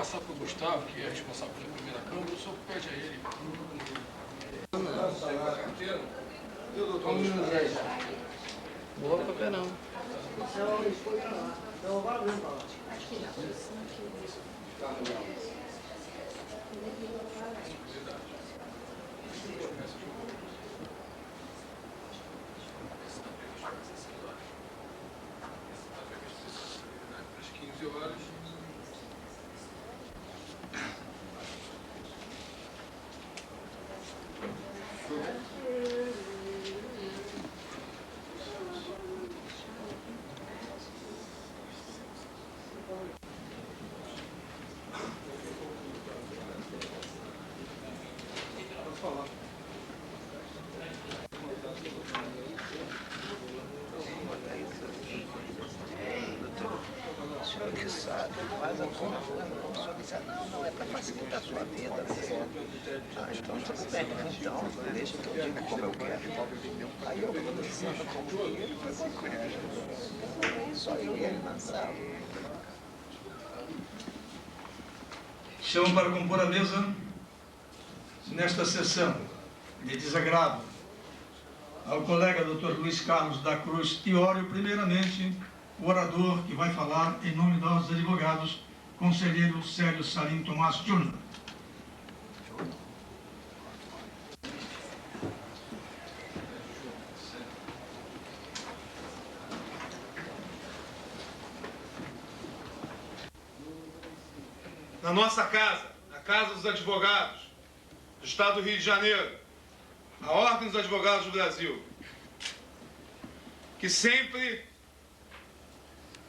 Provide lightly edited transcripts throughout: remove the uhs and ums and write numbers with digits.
passar para o Gustavo, que é responsável pela primeira Câmara, o senhor pede a ele. Não vou papel não. Às 15 horas. O senhor que sabe, faz a conta. O senhor disse, não, é para facilitar a sua vida. Então tudo bem, então deixa que eu diga como eu quero. Aí eu vou dizendo como ele foi concreto. Só eu e ele na sala. Chamo para compor a mesa nesta sessão de desagravo ao colega Dr. Luiz Carlos da Cruz Tiório, primeiramente, o orador que vai falar em nome dos advogados, conselheiro Célio Salim Tomás Júnior. Na nossa casa, a Casa dos Advogados do Estado do Rio de Janeiro, a Ordem dos Advogados do Brasil, que sempre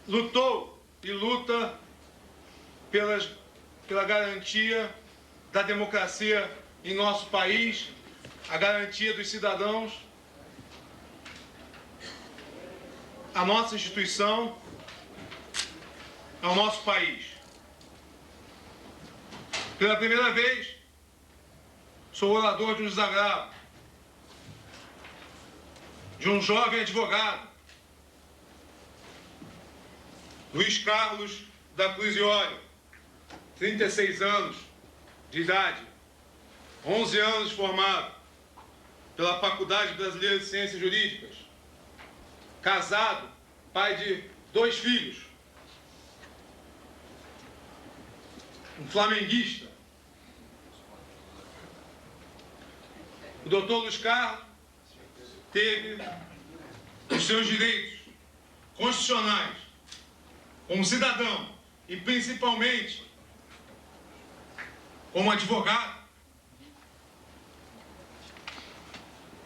lutou e luta pela garantia da democracia em nosso país, a garantia dos cidadãos, a nossa instituição, ao nosso país. Pela primeira vez, sou orador de um desagravo, de um jovem advogado, Luiz Carlos da Cruz Tiório, 36 anos de idade, 11 anos formado pela Faculdade Brasileira de Ciências Jurídicas, casado, pai de 2 filhos, um flamenguista. O doutor Luiz Carlos teve os seus direitos constitucionais como cidadão e principalmente como advogado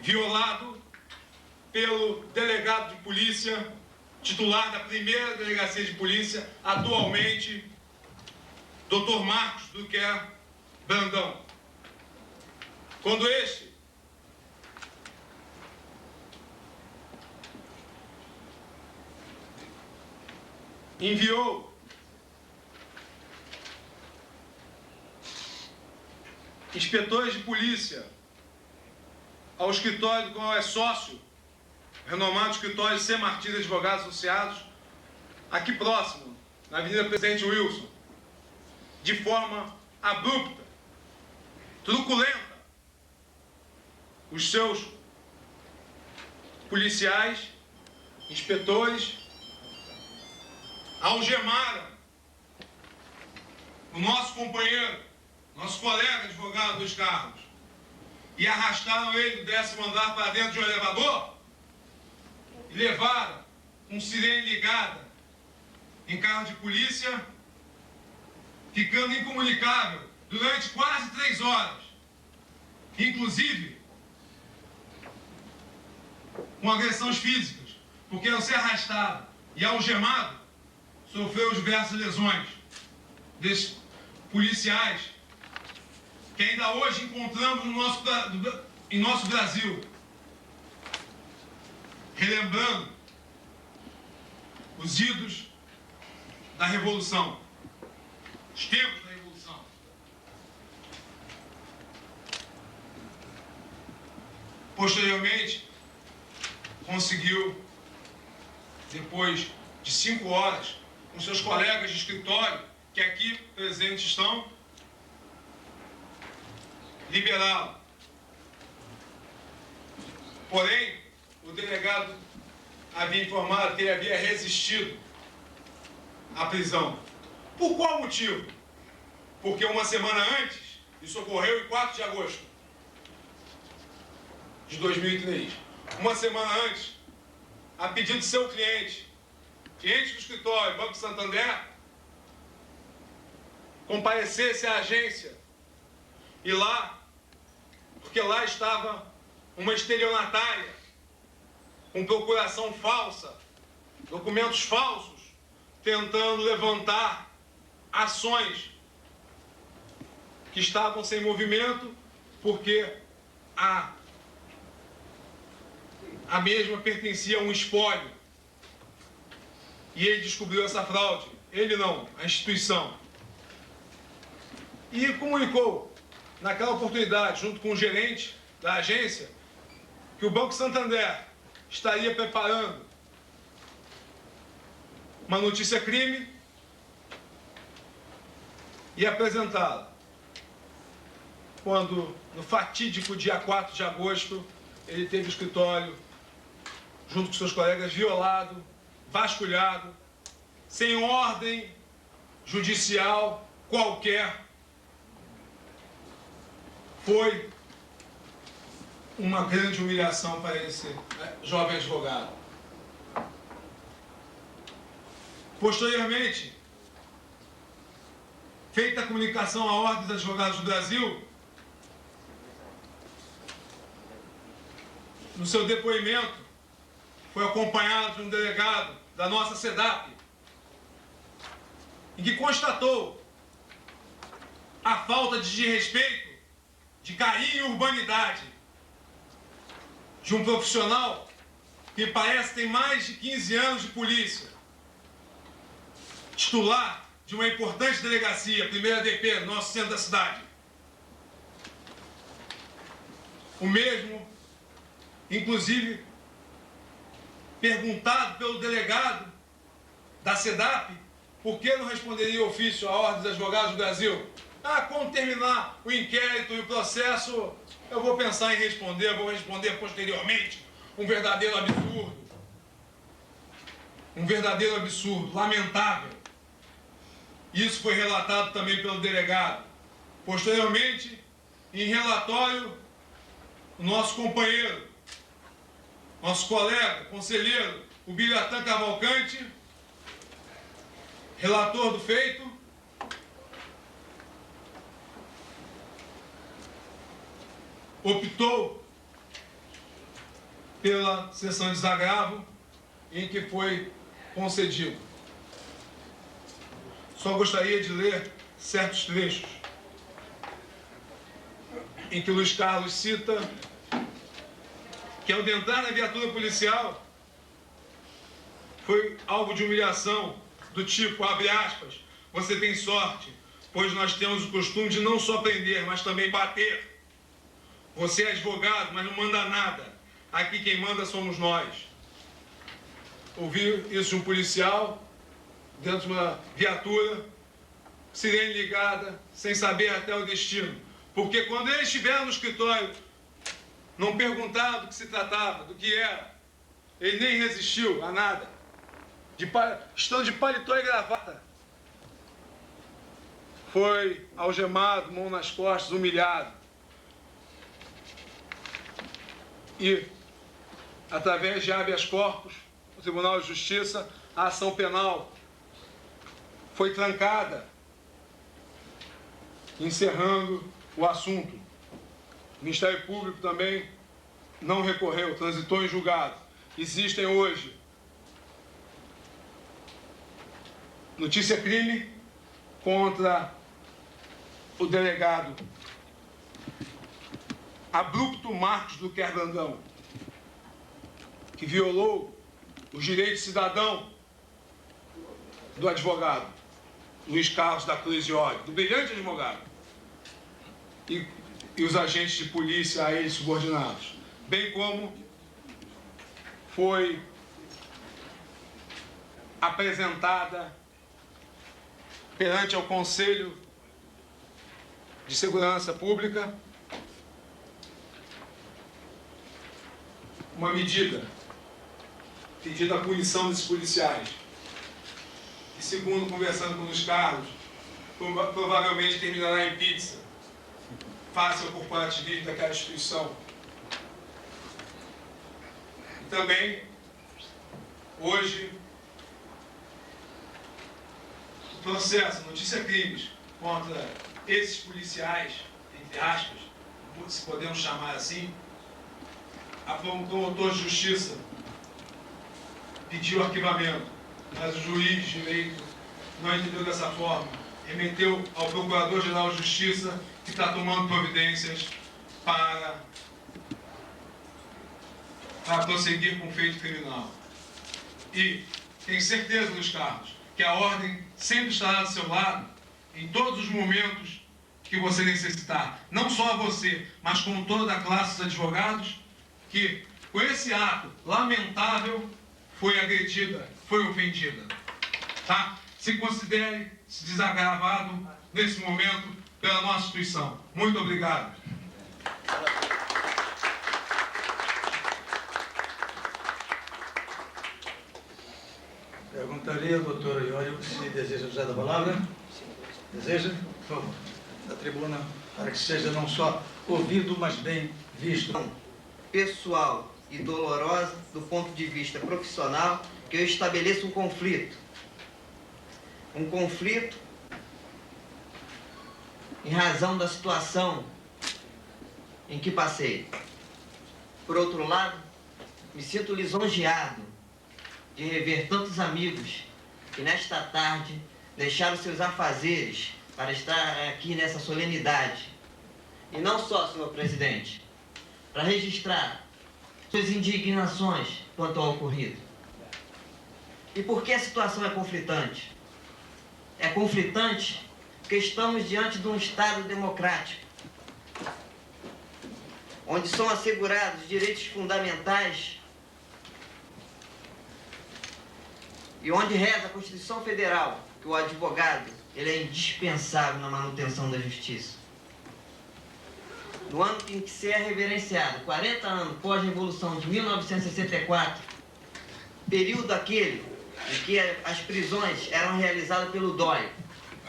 violado pelo delegado de polícia, titular da primeira delegacia de polícia, atualmente, Dr. Marcos Duquer Brandão. Quando este enviou inspetores de polícia ao escritório do qual é sócio, renomado escritório C. Martins Advogados Associados, aqui próximo, na Avenida Presidente Wilson, de forma abrupta, truculenta, os seus policiais, inspetores, algemaram o nosso companheiro, nosso colega advogado Luiz Carlos, e arrastaram ele do 10º andar para dentro de um elevador e levaram com sirene ligada em carro de polícia, ficando incomunicável durante quase 3 horas, inclusive com agressões físicas, porque ao ser arrastado e algemado, sofreu diversas lesões desses policiais que ainda hoje encontramos em nosso Brasil, relembrando os idos da Revolução, os tempos da Revolução. Posteriormente, conseguiu, depois de 5 horas, com seus colegas de escritório, que aqui presentes estão, liberá-lo. Porém, o delegado havia informado que ele havia resistido à prisão. Por qual motivo? Porque uma semana antes, isso ocorreu em 4 de agosto de 2003, uma semana antes, a pedido de seu cliente do escritório Banco Santander, comparecesse à agência e lá, porque lá estava uma estelionatária com procuração falsa, documentos falsos, tentando levantar ações que estavam sem movimento, porque a mesma pertencia a um espólio. E ele descobriu essa fraude. Ele não, a instituição. E comunicou, naquela oportunidade, junto com o gerente da agência, que o Banco Santander estaria preparando uma notícia crime e apresentá-la. Quando, no fatídico dia 4 de agosto, ele teve o escritório, junto com seus colegas, violado, vasculhado, sem ordem judicial qualquer. Foi uma grande humilhação para esse jovem advogado. Posteriormente, feita a comunicação à Ordem dos Advogados do Brasil, no seu depoimento, foi acompanhado de um delegado da nossa SEDAP, em que constatou a falta de respeito, de carinho e urbanidade de um profissional que parece ter mais de 15 anos de polícia, titular de uma importante delegacia, a primeira DP, no nosso centro da cidade. O mesmo, inclusive, perguntado pelo delegado da SEDAP por que não responderia ofício à Ordem dos Advogados do Brasil. Quando terminar o inquérito e o processo, eu vou pensar em responder, vou responder posteriormente. Um verdadeiro absurdo. Um verdadeiro absurdo, lamentável. Isso foi relatado também pelo delegado. Posteriormente, em relatório, o nosso companheiro, nosso colega, conselheiro, o Biratã Cavalcante, relator do feito, optou pela sessão de desagravo em que foi concedido. Só gostaria de ler certos trechos em que o Luiz Carlos cita que, ao entrar na viatura policial, foi alvo de humilhação do tipo, abre aspas, você tem sorte, pois nós temos o costume de não só prender, mas também bater. Você é advogado, mas não manda nada. Aqui quem manda somos nós. Ouvi isso de um policial, dentro de uma viatura, sirene ligada, sem saber até o destino. Porque quando ele estiver no escritório, não perguntaram do que se tratava, do que era. Ele nem resistiu a nada. Estando de paletó e gravata. Foi algemado, mão nas costas, humilhado. E, através de habeas corpus, o Tribunal de Justiça, a ação penal foi trancada, encerrando o assunto. O Ministério Público também não recorreu, transitou em julgado. Existem hoje notícia crime contra o delegado abrupto Marcos Luquer Brandão, que violou os direitos de cidadão do advogado Luiz Carlos da Cruz e Óleo, do brilhante advogado, e os agentes de polícia a eles subordinados, bem como foi apresentada perante ao Conselho de Segurança Pública uma medida pedida a punição desses policiais, que, segundo conversando com os Carlos, provavelmente terminará em pizza, fácil por parte daquela instituição. E também, hoje, o processo Notícia Crimes contra esses policiais, entre aspas, se podemos chamar assim, a promotor de justiça pediu arquivamento, mas o juiz de direito não entendeu dessa forma, remeteu ao Procurador-Geral de Justiça, que está tomando providências para prosseguir com o feito criminal. E tenho certeza, Luiz Carlos, que a ordem sempre estará do seu lado em todos os momentos que você necessitar, não só a você, mas como toda a classe dos advogados, que com esse ato lamentável foi agredida, foi ofendida. Tá? Se considere -se desagravado nesse momento pela nossa instituição. Muito obrigado. Perguntaria ao doutor Iório se deseja usar a palavra. Deseja? Por favor. Da tribuna, para que seja não só ouvido, mas bem visto. Pessoal e dolorosa do ponto de vista profissional, que eu estabeleço um conflito. Um conflito em razão da situação em que passei. Por outro lado, me sinto lisonjeado de rever tantos amigos que nesta tarde deixaram seus afazeres para estar aqui nessa solenidade. E não só, senhor presidente, para registrar suas indignações quanto ao ocorrido. E por que a situação é conflitante? É conflitante porque estamos diante de um Estado democrático, onde são assegurados direitos fundamentais e onde reza a Constituição Federal que o advogado ele é indispensável na manutenção da justiça. No ano em que se é reverenciado, 40 anos pós-revolução de 1964, período aquele em que as prisões eram realizadas pelo DOI,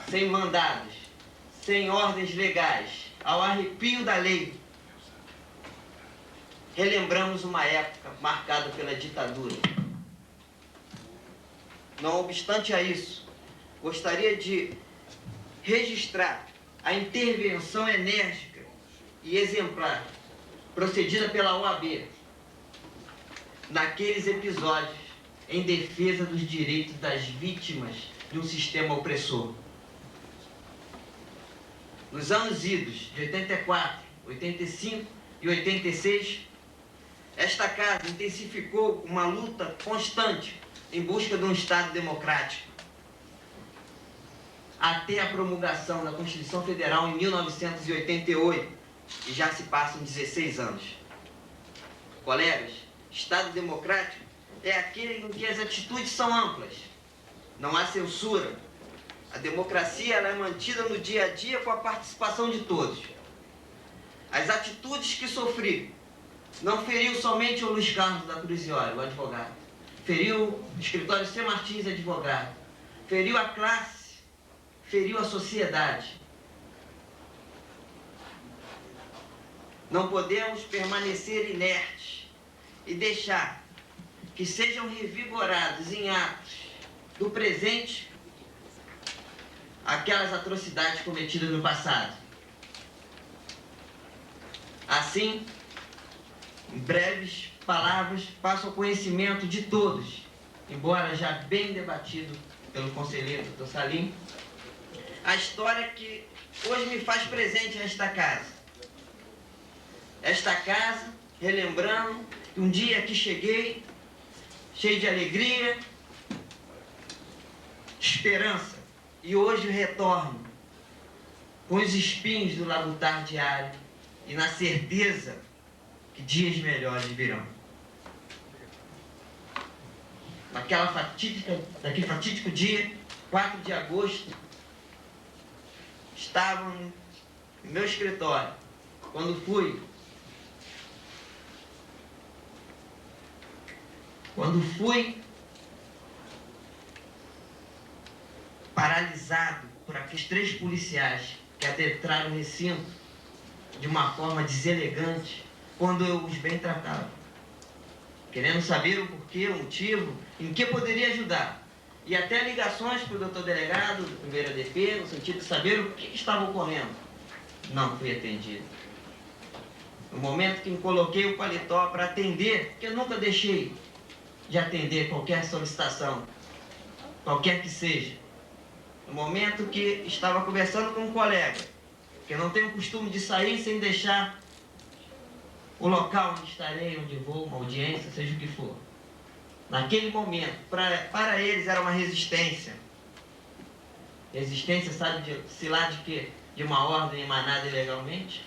sem mandados, sem ordens legais, ao arrepio da lei, relembramos uma época marcada pela ditadura. Não obstante a isso, gostaria de registrar a intervenção enérgica e exemplar procedida pela OAB naqueles episódios em defesa dos direitos das vítimas de um sistema opressor. Nos anos idos de 84, 85 e 86, esta casa intensificou uma luta constante em busca de um Estado democrático, até a promulgação da Constituição Federal em 1988, e já se passam 16 anos. Colegas, Estado democrático é aquele em que as atitudes são amplas, não há censura. A democracia ela é mantida no dia a dia com a participação de todos. As atitudes que sofri não feriu somente o Luiz Carlos da Cruz Iório, o advogado. Feriu o escritório C. Martins, advogado. Feriu a classe, feriu a sociedade. Não podemos permanecer inertes e deixar que sejam revigorados em atos do presente aquelas atrocidades cometidas no passado. Assim, em breves palavras, passo ao conhecimento de todos, embora já bem debatido pelo conselheiro Dr. Salim, a história que hoje me faz presente nesta casa. Esta casa, relembrando um dia que cheguei, cheio de alegria, esperança, e hoje retorno com os espinhos do labutar diário e na certeza que dias melhores virão. Naquele fatídico dia, 4 de agosto estavam no meu escritório. Quando fui paralisado por aqueles 3 policiais que adentraram o recinto de uma forma deselegante, quando eu os bem tratava, querendo saber o porquê, o motivo, em que poderia ajudar. E até ligações para o doutor delegado, do primeira DP, no sentido de saber o que estava ocorrendo. Não fui atendido. No momento que me coloquei o paletó para atender, que eu nunca deixei de atender qualquer solicitação, qualquer que seja. No momento que estava conversando com um colega, que eu não tenho o costume de sair sem deixar o local onde estarei, onde vou, uma audiência, seja o que for. Naquele momento, para eles era uma resistência. Resistência, sabe-se lá de quê? De uma ordem emanada ilegalmente.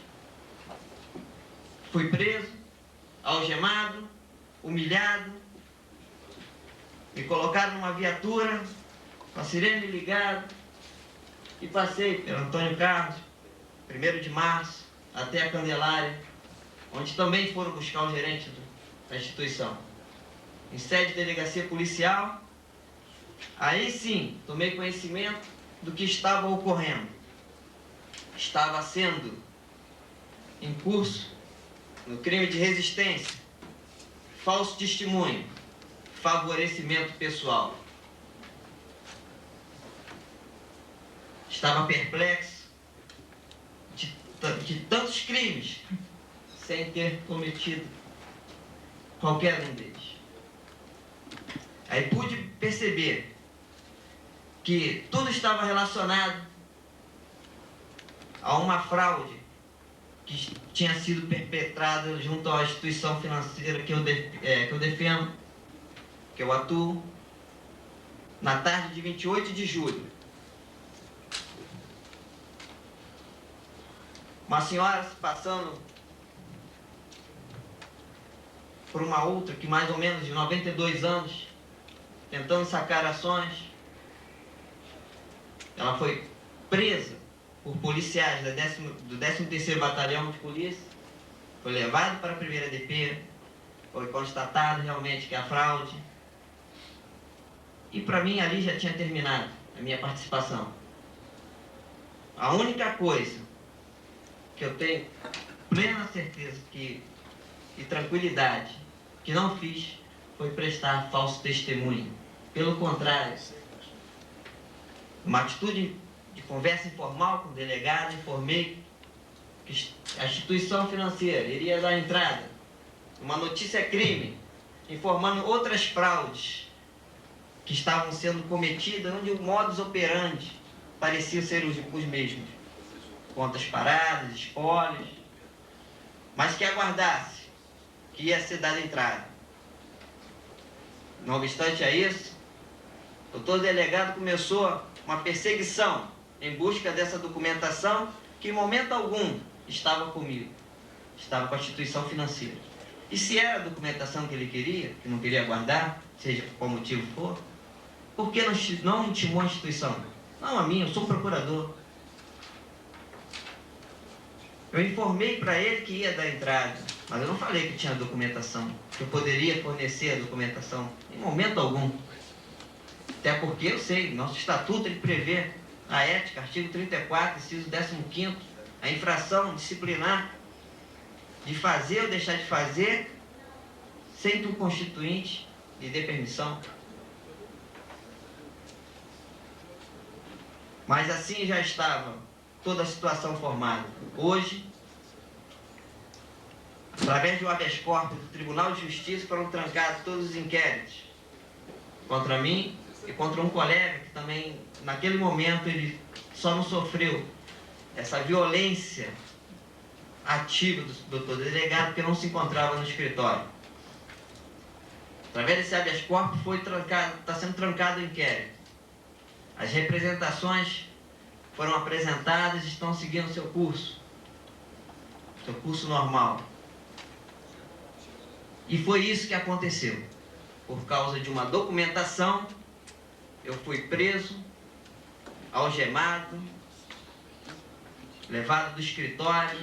Fui preso, algemado, humilhado, me colocaram numa viatura, com a sirene ligada, e passei pelo Antônio Carlos, 1º de março, até a Candelária, onde também foram buscar o gerente da instituição. Em sede de delegacia policial, aí sim, tomei conhecimento do que estava ocorrendo. Estava sendo em curso no crime de resistência, falso testemunho, favorecimento pessoal. Estava perplexo de tantos crimes, sem ter cometido qualquer um deles. Aí pude perceber que tudo estava relacionado a uma fraude que tinha sido perpetrada junto à instituição financeira que eu defendo, que eu atuo, na tarde de 28 de julho. Uma senhora se passando por uma outra que mais ou menos de 92 anos, tentando sacar ações. Ela foi presa por policiais do 13º Batalhão de Polícia, foi levado para a primeira DP, foi constatado realmente que a fraude, e para mim ali já tinha terminado a minha participação. A única coisa que eu tenho plena certeza e tranquilidade que não fiz foi prestar falso testemunho. Pelo contrário, uma atitude de conversa informal com o delegado, informei que a instituição financeira iria dar entrada, uma notícia crime, informando outras fraudes que estavam sendo cometidas, onde o modus operandi parecia ser os mesmos. Contas paradas, espólios, mas que aguardasse que ia ser dada entrada. Não obstante a isso, o doutor delegado começou uma perseguição em busca dessa documentação que em momento algum estava comigo, estava com a instituição financeira. E se era a documentação que ele queria, que não queria guardar, seja por qual motivo for, por que não intimou a instituição? Não a mim, eu sou procurador. Eu informei para ele que ia dar entrada, mas eu não falei que tinha documentação, que eu poderia fornecer a documentação, em momento algum. Até porque eu sei, nosso estatuto ele prevê a ética, artigo 34, inciso 15º, a infração disciplinar de fazer ou deixar de fazer sem que o constituinte lhe dê permissão. Mas assim já estava toda a situação formada. Hoje, através do habeas corpus do Tribunal de Justiça, foram trancados todos os inquéritos contra mim e contra um colega que também, naquele momento, ele só não sofreu essa violência ativa do doutor delegado, porque não se encontrava no escritório. Através desse habeas corpus está sendo trancado o inquérito. As representações foram apresentadas e estão seguindo seu curso normal. E foi isso que aconteceu. Por causa de uma documentação, eu fui preso, algemado, levado do escritório,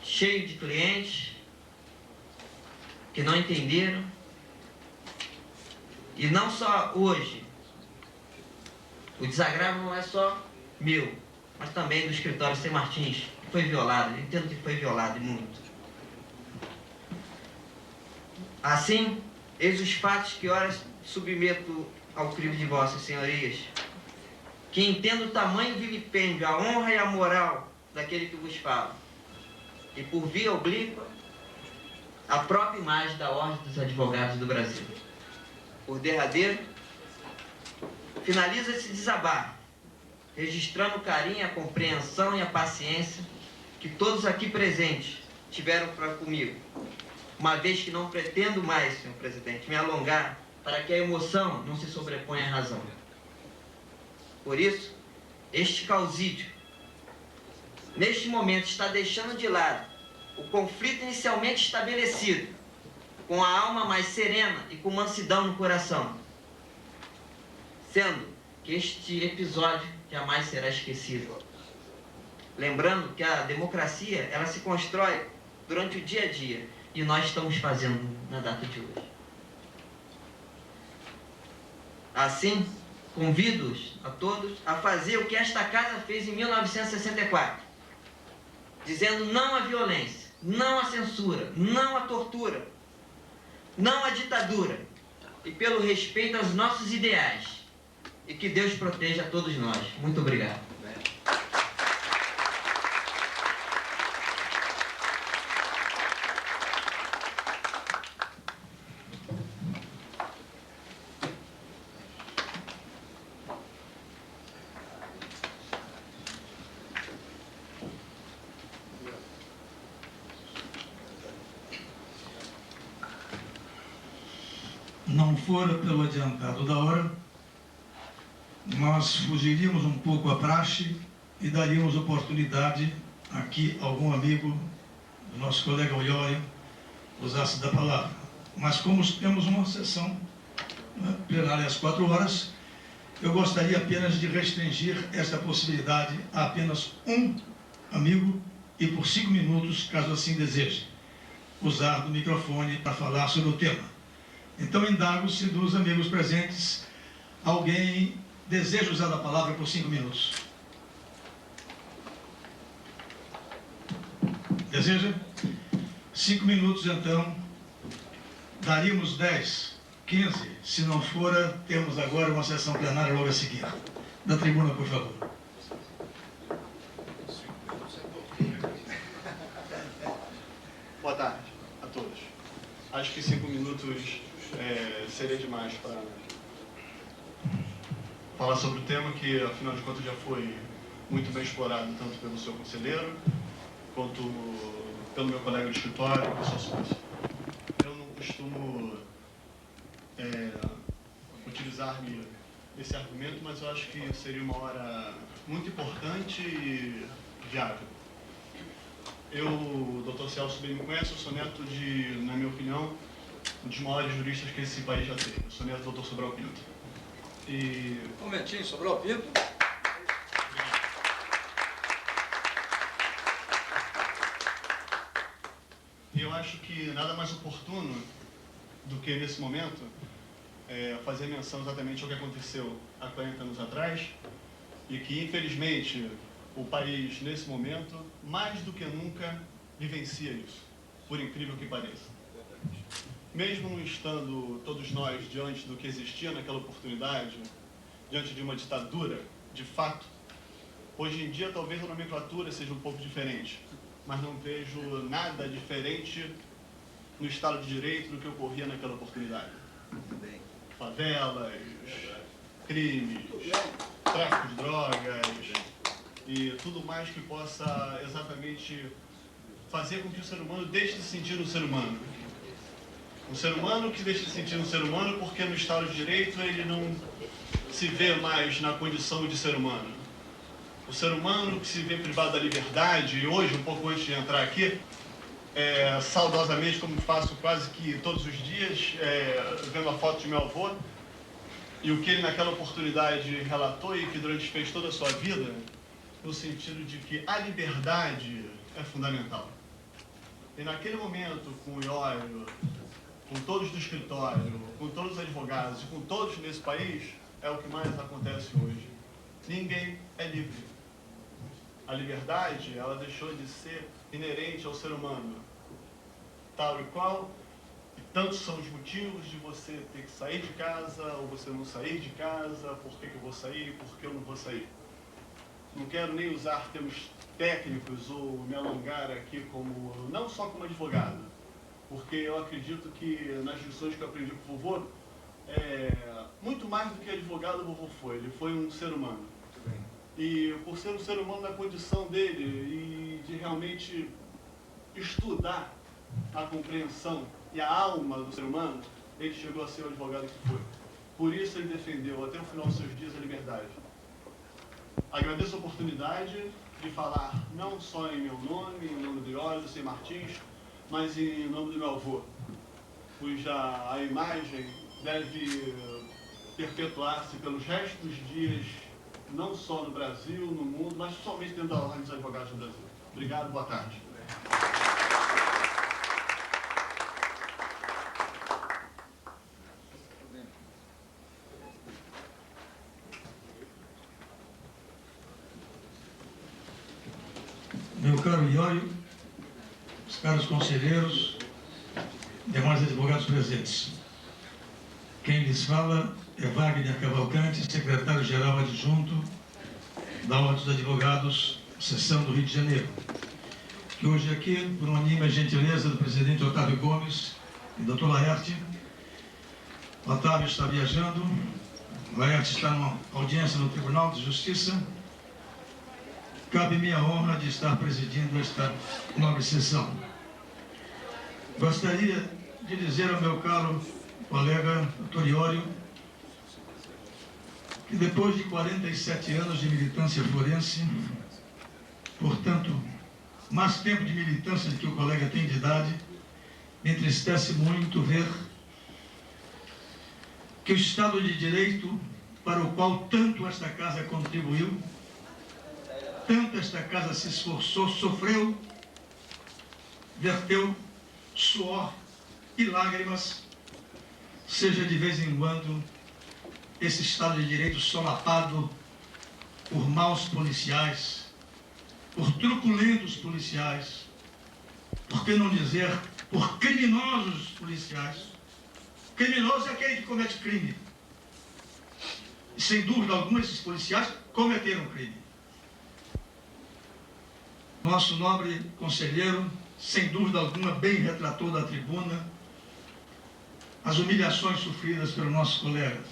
cheio de clientes que não entenderam. E não só hoje, o desagravo não é só meu, mas também do escritório C. Martins, que foi violado. Eu entendo que foi violado e muito. Assim, eis os fatos que ora submeto ao crivo de vossas senhorias, que entendo o tamanho vilipêndio, a honra e a moral daquele que vos fala, e por via oblíqua, a própria imagem da Ordem dos Advogados do Brasil. Por derradeiro, finaliza esse desabafo, registrando o carinho, a compreensão e a paciência que todos aqui presentes tiveram para comigo, uma vez que não pretendo mais, senhor presidente, me alongar para que a emoção não se sobreponha à razão. Por isso, este causídio, neste momento, está deixando de lado o conflito inicialmente estabelecido, com a alma mais serena e com mansidão no coração, sendo que este episódio jamais será esquecido. Lembrando que a democracia, ela se constrói durante o dia a dia, e nós estamos fazendo na data de hoje. Assim, convido-os a todos a fazer o que esta casa fez em 1964, dizendo não à violência, não à censura, não à tortura, não à ditadura, e pelo respeito aos nossos ideais. E que Deus proteja a todos nós. Muito obrigado. Não fora pelo adiantado da hora, nós fugiríamos um pouco a praxe e daríamos oportunidade aqui a algum amigo do nosso colega Olhório usasse da palavra. Mas como temos uma sessão plenária às 4 horas, eu gostaria apenas de restringir esta possibilidade a apenas um amigo e por 5 minutos, caso assim deseje, usar do microfone para falar sobre o tema. Então, indago se dos amigos presentes, alguém deseja usar a palavra por 5 minutos. Deseja? 5 minutos, então. Daríamos 10, 15. Se não for, temos agora uma sessão plenária logo a seguir. Da tribuna, por favor. Boa tarde a todos. Acho que 5 minutos seria demais para falar sobre o tema que, afinal de contas, já foi muito bem explorado tanto pelo seu conselheiro quanto pelo meu colega de escritório e sua sócia. Eu não costumo utilizar-me desse argumento, mas eu acho que seria uma hora muito importante e viável. O Dr. Celso bem me conhece, eu sou neto de, na minha opinião, um dos maiores juristas que esse país já teve. Eu sou neto do Dr. Sobral Pinto. Um momentinho, Sobral Pinto. E eu acho que nada mais oportuno do que, nesse momento, fazer menção exatamente ao que aconteceu há 40 anos atrás e que, infelizmente, o país, nesse momento, mais do que nunca, vivencia isso, por incrível que pareça. Mesmo não estando todos nós diante do que existia naquela oportunidade, diante de uma ditadura, de fato, hoje em dia talvez a nomenclatura seja um pouco diferente, mas não vejo nada diferente no Estado de Direito do que ocorria naquela oportunidade. Favelas, crimes, tráfico de drogas e tudo mais que possa exatamente fazer com que o ser humano deixe de se sentir um ser humano. Um ser humano que deixa de se sentir um ser humano porque no Estado de Direito ele não se vê mais na condição de ser humano. O ser humano que se vê privado da liberdade, e hoje, um pouco antes de entrar aqui, saudosamente, como faço quase que todos os dias, vendo a foto de meu avô, e o que ele naquela oportunidade relatou e que durante fez toda a sua vida, no sentido de que a liberdade é fundamental. E naquele momento, com o Iório, com todos do escritório, com todos os advogados e com todos nesse país, é o que mais acontece hoje. Ninguém é livre. A liberdade, ela deixou de ser inerente ao ser humano, tal e qual, e tantos são os motivos de você ter que sair de casa, ou você não sair de casa, por que eu vou sair, por que eu não vou sair. Não quero nem usar termos técnicos ou me alongar aqui como, não só como advogado, porque eu acredito que nas lições que eu aprendi com o vovô, muito mais do que advogado o vovô foi, ele foi um ser humano. E por ser um ser humano na condição dele e de realmente estudar a compreensão e a alma do ser humano, ele chegou a ser o advogado que foi. Por isso ele defendeu até o final dos seus dias a liberdade. Agradeço a oportunidade de falar não só em meu nome, em nome do Iório, do C. Martins, mas em nome do meu avô, cuja a imagem deve perpetuar-se pelos restos dos dias, não só no Brasil, no mundo, mas somente dentro da Ordem dos Advogados do Brasil. Obrigado, boa tarde. Meu caro Iório, os caros conselheiros, demais advogados presentes. Quem lhes fala é Wagner Cavalcante, secretário-geral adjunto da Ordem dos Advogados, seção do Rio de Janeiro, que hoje aqui, por uma anime gentileza do presidente Otávio Gomes e do Dr. Laerte, Otávio está viajando, Laerte está numa audiência no Tribunal de Justiça, cabe-me a honra de estar presidindo esta nobre sessão. Gostaria de dizer ao meu caro colega Dr. Iório que depois de 47 anos de militância forense, portanto, mais tempo de militância do que o colega tem de idade, me entristece muito ver que o Estado de Direito, para o qual tanto esta casa contribuiu, tanto esta casa se esforçou, sofreu, verteu suor e lágrimas, seja de vez em quando esse Estado de Direito solapado por maus policiais, por truculentos policiais, por que não dizer por criminosos policiais. Criminoso é aquele que comete crime. E sem dúvida alguma esses policiais cometeram crime. Nosso nobre conselheiro, sem dúvida alguma, bem retratou da tribuna as humilhações sofridas pelos nossos colegas,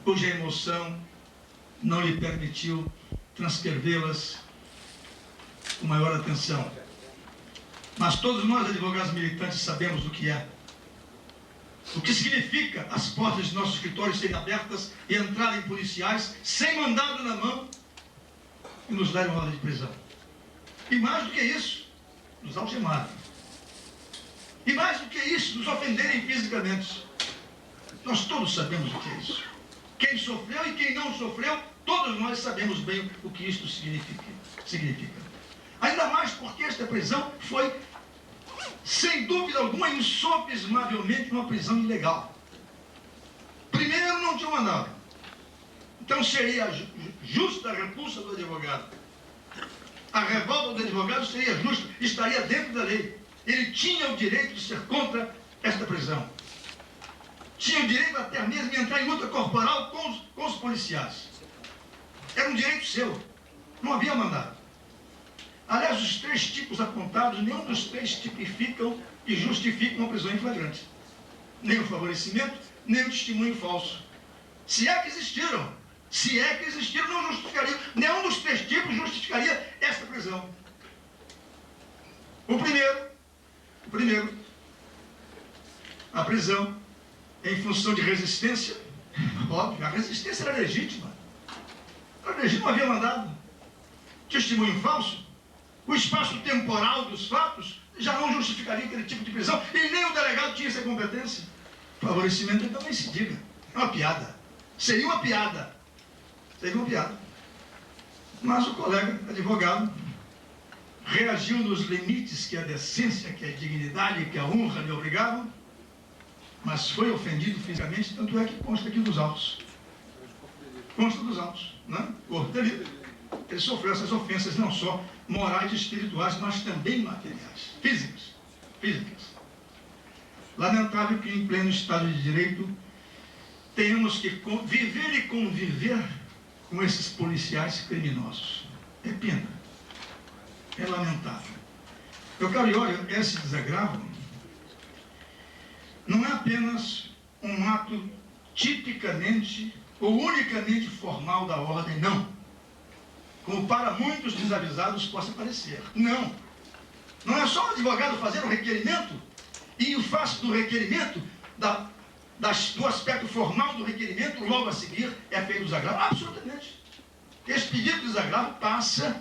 cuja emoção não lhe permitiu transcrevê-las com maior atenção. Mas todos nós, advogados militantes, sabemos o que é. O que significa as portas de nossos escritórios serem abertas e entrarem policiais sem mandado na mão e nos darem uma ordem de prisão. E mais do que isso, nos algemarem. E mais do que isso, nos ofenderem fisicamente. Nós todos sabemos o que é isso. Quem sofreu e quem não sofreu, todos nós sabemos bem o que isso significa. Ainda mais porque esta prisão foi, sem dúvida alguma, insofismavelmente uma prisão ilegal. Primeiro, não tinha mandado. Então seria justa a repulsa do advogado. A revolta do advogado seria justa, estaria dentro da lei. Ele tinha o direito de ser contra esta prisão. Tinha o direito até mesmo de entrar em luta corporal com os policiais. Era um direito seu. Não havia mandado. Aliás, os três tipos apontados, nenhum dos três tipificam e justificam uma prisão em flagrante. Nem o favorecimento, nem o testemunho falso. Se é que existiram, não justificaria. Nenhum dos três tipos justificaria esta prisão. O primeiro, a prisão em função de resistência. Óbvio, a resistência era legítima. Não havia mandado. Testemunho falso, o espaço temporal dos fatos já não justificaria aquele tipo de prisão e nem o delegado tinha essa competência. Favorecimento então nem se diga. É uma piada. Seria uma piada. Mas o colega advogado reagiu nos limites que a decência, que a dignidade, que a honra lhe obrigavam, mas foi ofendido fisicamente, tanto é que consta aqui dos autos. Consta dos autos, né? Corpo de delito. Ele sofreu essas ofensas não só morais e espirituais, mas também materiais, físicas. Lamentável que em pleno Estado de Direito tenhamos que viver e conviver com esses policiais criminosos. É pena. É lamentável. Meu caro Iório, esse desagravo não é apenas um ato tipicamente ou unicamente formal da ordem, não. Como para muitos desavisados possa parecer. Não. Não é só o advogado fazer um requerimento e o face do requerimento, do aspecto formal do requerimento, logo a seguir é feito o desagravo. Absolutamente. Esse pedido de desagravo passa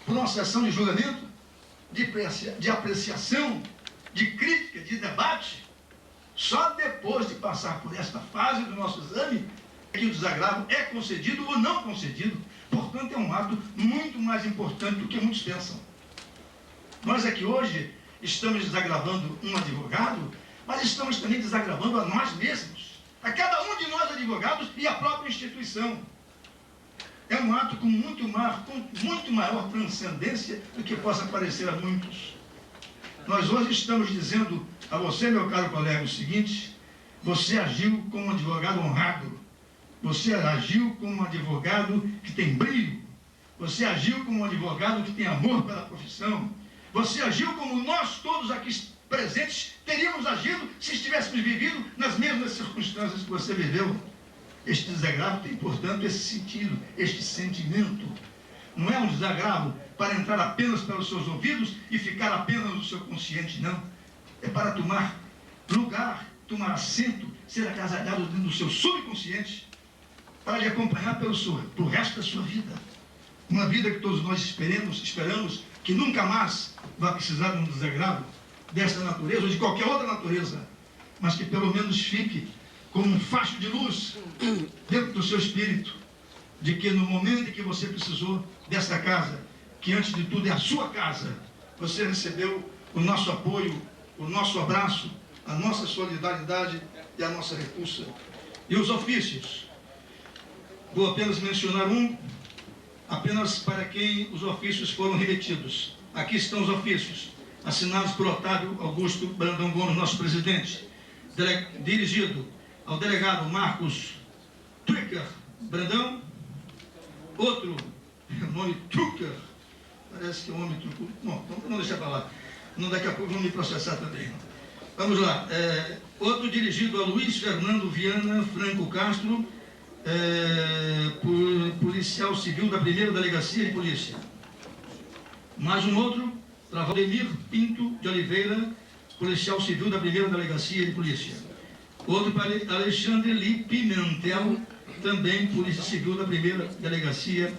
por uma sessão de julgamento, de apreciação, de crítica, de debate. Só depois de passar por esta fase do nosso exame é que o desagravo é concedido ou não concedido. Portanto, é um ato muito mais importante do que muitos pensam. Nós aqui hoje estamos desagravando um advogado, mas estamos também desagravando a nós mesmos, a cada um de nós advogados e a própria instituição. É um ato com muito maior transcendência do que possa parecer a muitos. Nós hoje estamos dizendo a você, meu caro colega, o seguinte: você agiu como um advogado honrado, você agiu como um advogado que tem brilho, você agiu como um advogado que tem amor pela profissão, você agiu como nós todos aqui presentes teríamos agido se estivéssemos vivido nas mesmas circunstâncias que você viveu. Este desagravo tem, portanto, esse sentido, este sentimento. Não é um desagravo para entrar apenas pelos seus ouvidos e ficar apenas no seu consciente, não. É para tomar lugar, tomar assento, ser agasalhado dentro do seu subconsciente, para lhe acompanhar pelo resto da sua vida. Uma vida que todos nós esperamos que nunca mais vai precisar de um desagravo desta natureza ou de qualquer outra natureza, mas que pelo menos fique como um facho de luz dentro do seu espírito, de que no momento em que você precisou desta casa, que antes de tudo é a sua casa, você recebeu o nosso apoio, o nosso abraço, a nossa solidariedade e a nossa repulsa. E os ofícios, vou apenas mencionar um, apenas para quem os ofícios foram remetidos. Aqui estão os ofícios, assinados por Otávio Augusto Brandão Gomes, nosso presidente, dirigido ao delegado Marcos Trucker Brandão, outro, nome Trucker, parece que é um homem truco. Bom, então não deixar para lá, não, daqui a pouco vão me processar também. Vamos lá, outro dirigido a Luiz Fernando Viana Franco Castro, policial civil da 1ª Delegacia de Polícia. Mais um outro para Valdemir Pinto de Oliveira, policial civil da 1ª Delegacia de Polícia. Outro para Alexandre Li Pimentel, também polícia civil da 1ª Delegacia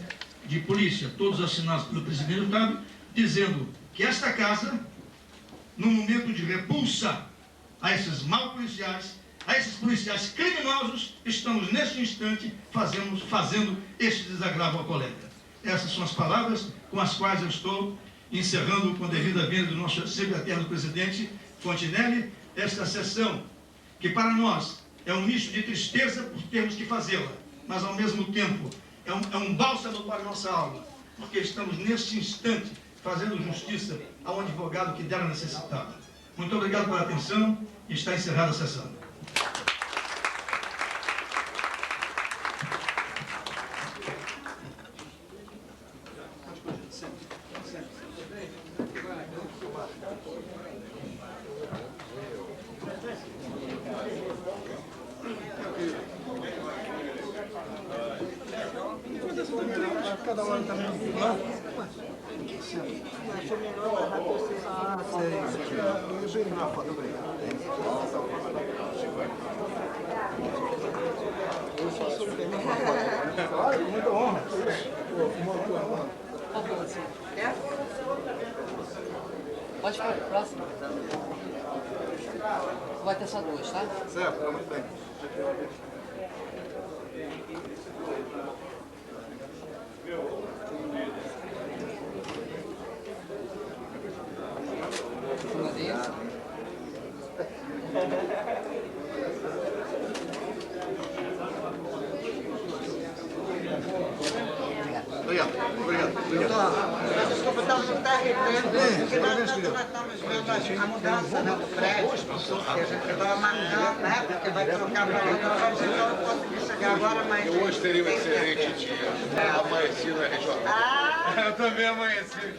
de Polícia. Todos assinados pelo presidente do Estado, dizendo que esta casa, no momento de repulsa a esses mal policiais, a esses policiais criminosos, estamos neste instante fazendo este desagravo ao colega. Essas são as palavras com as quais eu estou encerrando, com a devida vinda do nosso secretário do presidente Fontinelli, esta sessão, que para nós é um misto de tristeza por termos que fazê-la, mas ao mesmo tempo é um bálsamo para a nossa alma, porque estamos neste instante fazendo justiça a um advogado que dela necessitava. Muito obrigado pela atenção e está encerrada a sessão. Cada hora também. Muita honra. Pode ficar próximo. Vai ter só 2, tá? Certo, muito bem. Meu, Desculpa, estamos no território, porque nós estamos vendo a mudança, né, do prédio, que a gente estava marcando, né, porque vai trocar para outra, mas eu não consegui chegar agora, mas... Eu hoje teria um excelente dia, amanheci no RJ. Eu também amanheci.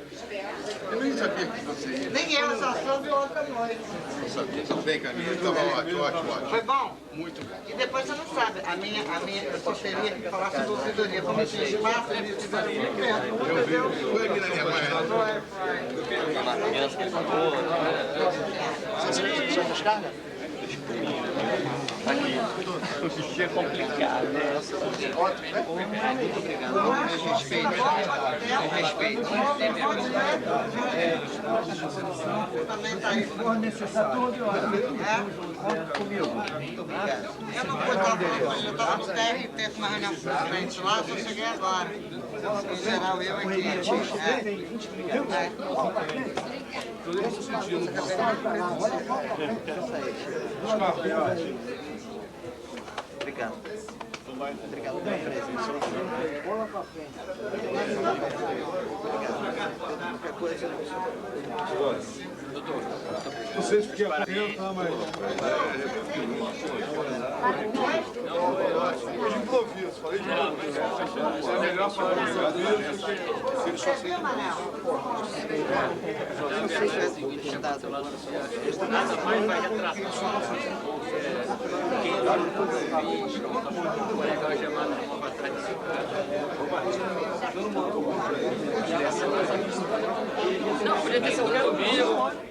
Eu nem sabia que você ia. Nem eu, só soube outra noite. Não sabia. Tudo bem, Camila? Estava ótimo. Foi bom? Muito bom. E depois você não sabe, a minha eu teria que falar sobre ouvidoria, como tinha espaço, eles fizeram muito tempo. Eu vi, foi aqui na minha mãe. O bicho é complicado, né? Muito obrigado. Respeito. Também está aí. For necessário. Comigo. Muito obrigado. Eu não fui lá, eu estava no TRT, teve uma reunião com o presidente lá, só cheguei agora. Em geral, eu aqui. Obrigado. Obrigado pela presença. Bola pra frente. Qualquer coisa. Não sei se fiquei atento, tá, mas... Foi de improviso, falei de improviso. É melhor falar de improviso que ele só sei de Não sei se é estudado. Nada mais vai retratar. Quem vai chamar uma batalha de não, podia ter sido comigo. improviso.